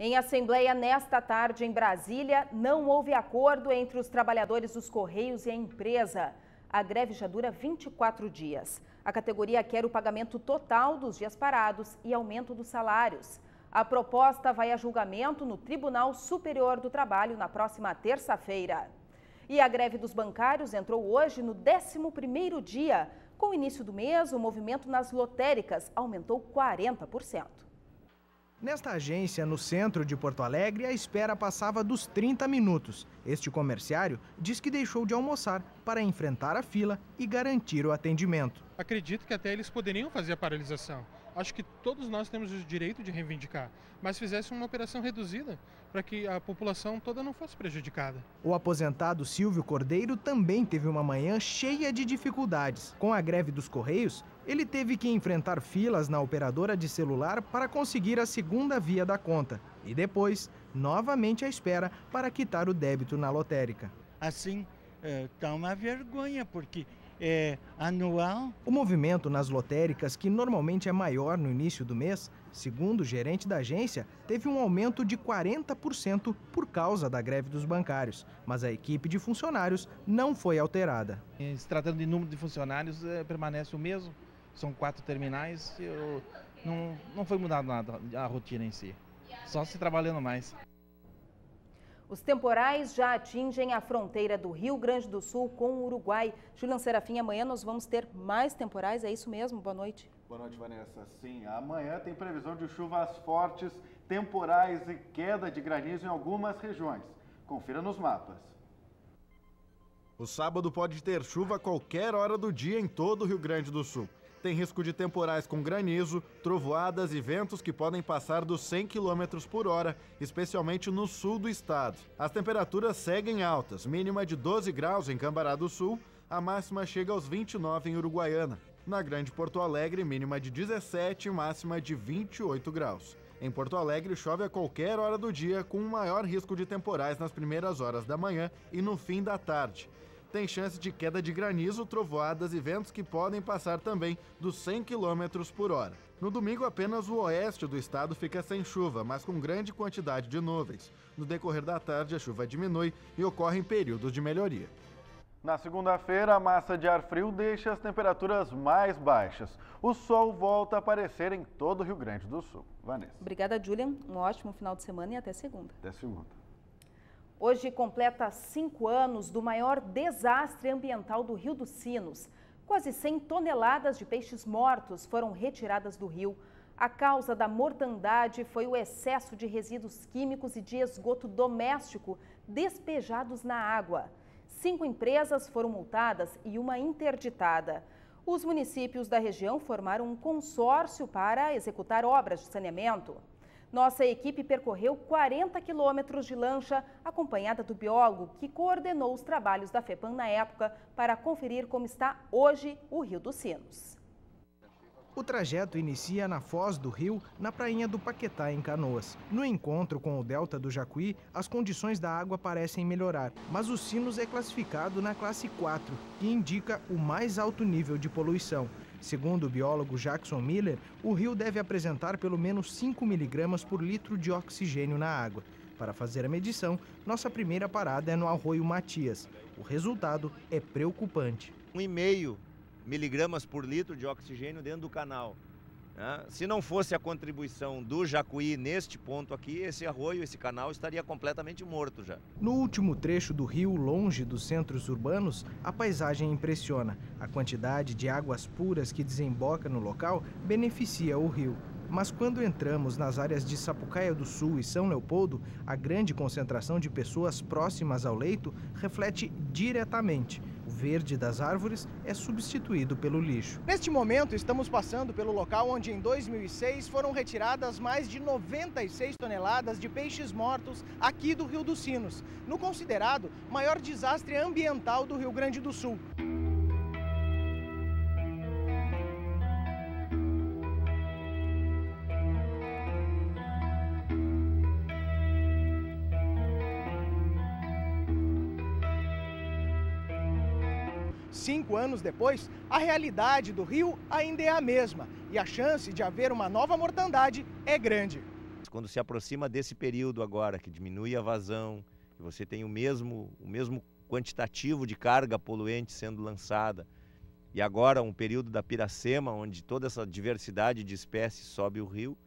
Em assembleia nesta tarde em Brasília, não houve acordo entre os trabalhadores dos Correios e a empresa. A greve já dura 24 dias. A categoria quer o pagamento total dos dias parados e aumento dos salários. A proposta vai a julgamento no Tribunal Superior do Trabalho na próxima terça-feira. E a greve dos bancários entrou hoje no 11º dia. Com o início do mês, o movimento nas lotéricas aumentou 40%. Nesta agência, no centro de Porto Alegre, a espera passava dos 30 minutos. Este comerciário diz que deixou de almoçar para enfrentar a fila e garantir o atendimento. Acredito que até eles poderiam fazer a paralisação. Acho que todos nós temos o direito de reivindicar, mas fizesse uma operação reduzida para que a população toda não fosse prejudicada. O aposentado Silvio Cordeiro também teve uma manhã cheia de dificuldades. Com a greve dos Correios, ele teve que enfrentar filas na operadora de celular para conseguir a segunda via da conta. E depois, novamente à espera para quitar o débito na lotérica. Assim, tá uma vergonha, porque é anual. O movimento nas lotéricas, que normalmente é maior no início do mês, segundo o gerente da agência, teve um aumento de 40% por causa da greve dos bancários. Mas a equipe de funcionários não foi alterada. Se tratando de número de funcionários, permanece o mesmo. São 4 terminais, não foi mudado nada a rotina em si, só se trabalhando mais. Os temporais já atingem a fronteira do Rio Grande do Sul com o Uruguai. Julian Serafim, amanhã nós vamos ter mais temporais, é isso mesmo? Boa noite. Boa noite, Vanessa. Sim, amanhã tem previsão de chuvas fortes, temporais e queda de granizo em algumas regiões. Confira nos mapas. O sábado pode ter chuva a qualquer hora do dia em todo o Rio Grande do Sul. Tem risco de temporais com granizo, trovoadas e ventos que podem passar dos 100 km por hora, especialmente no sul do estado. As temperaturas seguem altas, mínima de 12 graus em Cambará do Sul, a máxima chega aos 29 em Uruguaiana. Na Grande Porto Alegre, mínima de 17 e máxima de 28 graus. Em Porto Alegre, chove a qualquer hora do dia, com um maior risco de temporais nas primeiras horas da manhã e no fim da tarde. Tem chance de queda de granizo, trovoadas e ventos que podem passar também dos 100 km por hora. No domingo, apenas o oeste do estado fica sem chuva, mas com grande quantidade de nuvens. No decorrer da tarde, a chuva diminui e ocorrem períodos de melhoria. Na segunda-feira, a massa de ar frio deixa as temperaturas mais baixas. O sol volta a aparecer em todo o Rio Grande do Sul. Vanessa. Obrigada, Julian. Um ótimo final de semana e até segunda. Até segunda. Hoje completa 5 anos do maior desastre ambiental do Rio dos Sinos. Quase 100 toneladas de peixes mortos foram retiradas do rio. A causa da mortandade foi o excesso de resíduos químicos e de esgoto doméstico despejados na água. 5 empresas foram multadas e uma interditada. Os municípios da região formaram um consórcio para executar obras de saneamento. Nossa equipe percorreu 40 quilômetros de lancha, acompanhada do biólogo que coordenou os trabalhos da FEPAM na época para conferir como está hoje o Rio dos Sinos. O trajeto inicia na foz do rio, na prainha do Paquetá, em Canoas. No encontro com o delta do Jacuí, as condições da água parecem melhorar, mas o Sinos é classificado na classe 4, que indica o mais alto nível de poluição. Segundo o biólogo Jackson Miller, o rio deve apresentar pelo menos 5 mg por litro de oxigênio na água. Para fazer a medição, nossa primeira parada é no Arroio Matias. O resultado é preocupante. 1,5 miligramas por litro de oxigênio dentro do canal. Se não fosse a contribuição do Jacuí neste ponto aqui, esse arroio, esse canal estaria completamente morto já. No último trecho do rio, longe dos centros urbanos, a paisagem impressiona. A quantidade de águas puras que desemboca no local beneficia o rio. Mas quando entramos nas áreas de Sapucaia do Sul e São Leopoldo, a grande concentração de pessoas próximas ao leito reflete diretamente. O verde das árvores é substituído pelo lixo. Neste momento, estamos passando pelo local onde em 2006 foram retiradas mais de 96 toneladas de peixes mortos aqui do Rio dos Sinos, no considerado maior desastre ambiental do Rio Grande do Sul. Cinco anos depois, a realidade do rio ainda é a mesma e a chance de haver uma nova mortandade é grande. Quando se aproxima desse período agora, que diminui a vazão, que você tem o mesmo quantitativo de carga poluente sendo lançada, e agora um período da piracema, onde toda essa diversidade de espécies sobe o rio,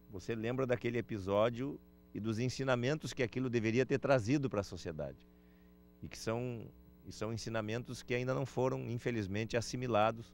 você lembra daquele episódio e dos ensinamentos que aquilo deveria ter trazido para a sociedade. E que são ensinamentos que ainda não foram, infelizmente, assimilados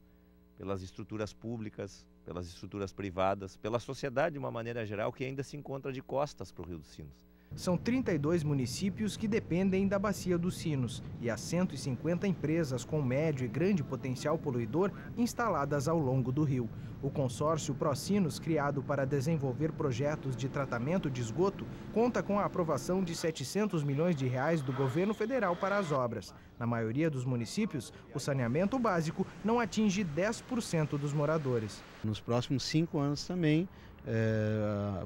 pelas estruturas públicas, pelas estruturas privadas, pela sociedade de uma maneira geral, que ainda se encontra de costas para o Rio dos Sinos. São 32 municípios que dependem da Bacia dos Sinos e há 150 empresas com médio e grande potencial poluidor instaladas ao longo do rio. O consórcio Procinos, criado para desenvolver projetos de tratamento de esgoto, conta com a aprovação de 700 milhões de reais do governo federal para as obras. Na maioria dos municípios, o saneamento básico não atinge 10% dos moradores. Nos próximos 5 anos também,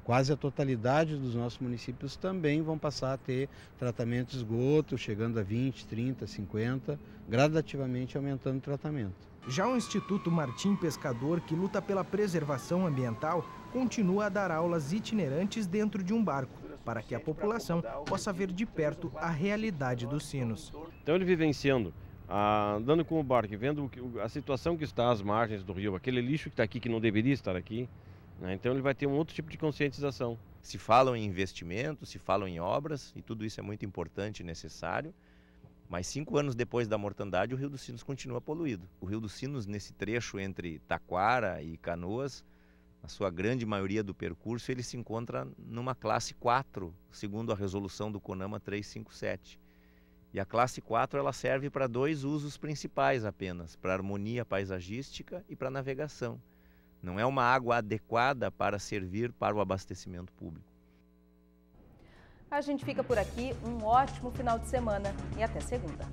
quase a totalidade dos nossos municípios também vão passar a ter tratamento de esgoto, chegando a 20, 30, 50, gradativamente aumentando o tratamento. Já o Instituto Martim Pescador, que luta pela preservação ambiental, continua a dar aulas itinerantes dentro de um barco, para que a população possa ver de perto a realidade dos sinos. Então ele vivenciando, andando com o barco, vendo a situação que está às margens do rio, aquele lixo que está aqui que não deveria estar aqui, né? Então ele vai ter um outro tipo de conscientização. Se falam em investimentos, se falam em obras, e tudo isso é muito importante e necessário, mas 5 anos depois da mortandade, o Rio dos Sinos continua poluído. O Rio dos Sinos, nesse trecho entre Taquara e Canoas, a sua grande maioria do percurso, ele se encontra numa classe 4, segundo a resolução do CONAMA 357. E a classe 4 ela serve para 2 usos principais apenas, para harmonia paisagística e para navegação. Não é uma água adequada para servir para o abastecimento público. A gente fica por aqui, um ótimo final de semana e até segunda.